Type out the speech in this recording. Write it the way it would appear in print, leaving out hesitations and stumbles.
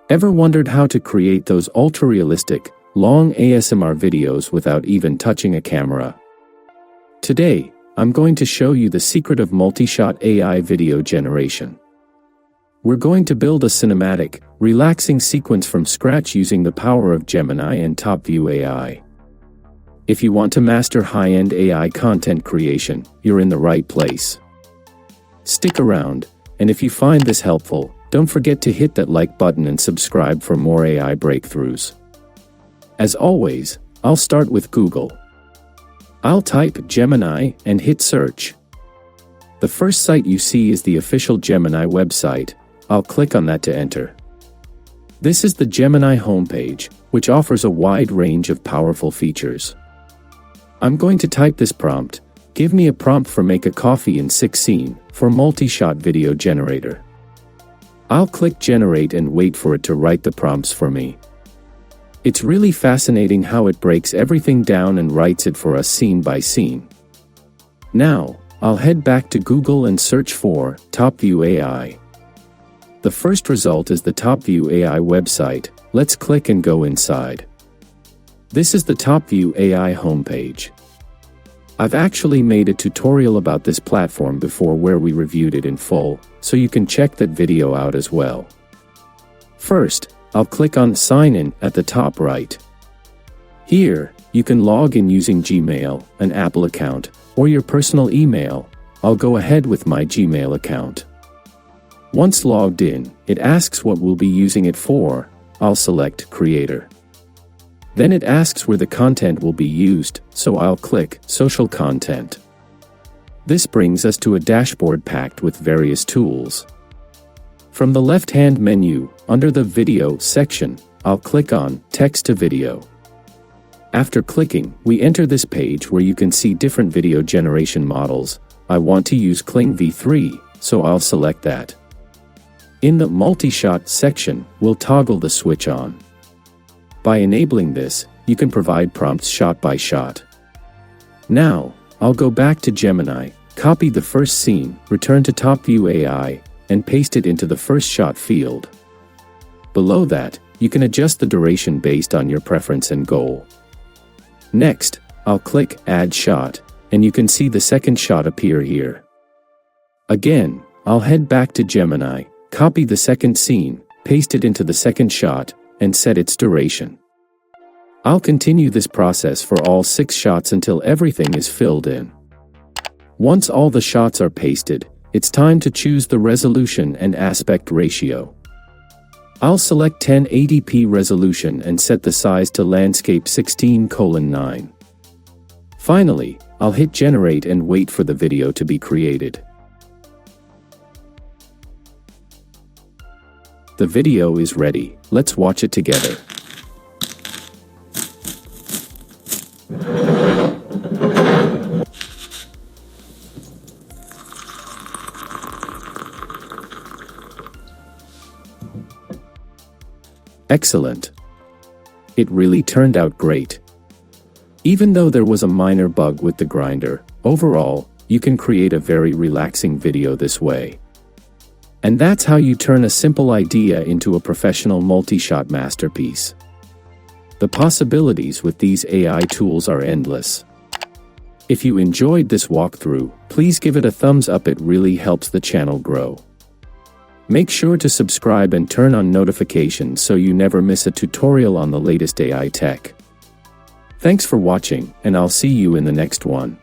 Ever wondered how to create those ultra-realistic, long ASMR videos without even touching a camera? Today, I'm going to show you the secret of multi-shot AI video generation. We're going to build a cinematic, relaxing sequence from scratch using the power of Gemini and TopView AI. If you want to master high-end AI content creation, you're in the right place. Stick around, and if you find this helpful, don't forget to hit that like button and subscribe for more AI breakthroughs. As always, I'll start with Google. I'll type Gemini and hit search. The first site you see is the official Gemini website. I'll click on that to enter. This is the Gemini homepage, which offers a wide range of powerful features. I'm going to type this prompt: give me a prompt for make a coffee in 6 scene for multi-shot video generator. I'll click generate and wait for it to write the prompts for me. It's really fascinating how it breaks everything down and writes it for us scene by scene. Now, I'll head back to Google and search for TopView AI. The first result is the TopView AI website. Let's click and go inside. This is the TopView AI homepage. I've actually made a tutorial about this platform before where we reviewed it in full, so you can check that video out as well. First, I'll click on Sign In at the top right. Here, you can log in using Gmail, an Apple account, or your personal email. I'll go ahead with my Gmail account. Once logged in, it asks what we'll be using it for. I'll select Creator. Then it asks where the content will be used, so I'll click Social Content. This brings us to a dashboard packed with various tools. From the left-hand menu, under the Video section, I'll click on Text to Video. After clicking, we enter this page where you can see different video generation models. I want to use Kling V3, so I'll select that. In the Multi-Shot section, we'll toggle the switch on. By enabling this, you can provide prompts shot by shot. Now, I'll go back to Gemini, copy the first scene, return to TopView AI, and paste it into the first shot field. Below that, you can adjust the duration based on your preference and goal. Next, I'll click Add Shot, and you can see the second shot appear here. Again, I'll head back to Gemini, copy the second scene, paste it into the second shot, and set its duration. I'll continue this process for all 6 shots until everything is filled in. Once all the shots are pasted, it's time to choose the resolution and aspect ratio. I'll select 1080p resolution and set the size to landscape 16:9. Finally, I'll hit generate and wait for the video to be created. The video is ready. Let's watch it together. Excellent. It really turned out great. Even though there was a minor bug with the grinder, overall, you can create a very relaxing video this way. And that's how you turn a simple idea into a professional multi-shot masterpiece. The possibilities with these AI tools are endless. If you enjoyed this walkthrough, please give it a thumbs up. It really helps the channel grow. Make sure to subscribe and turn on notifications so you never miss a tutorial on the latest AI tech. Thanks for watching, and I'll see you in the next one.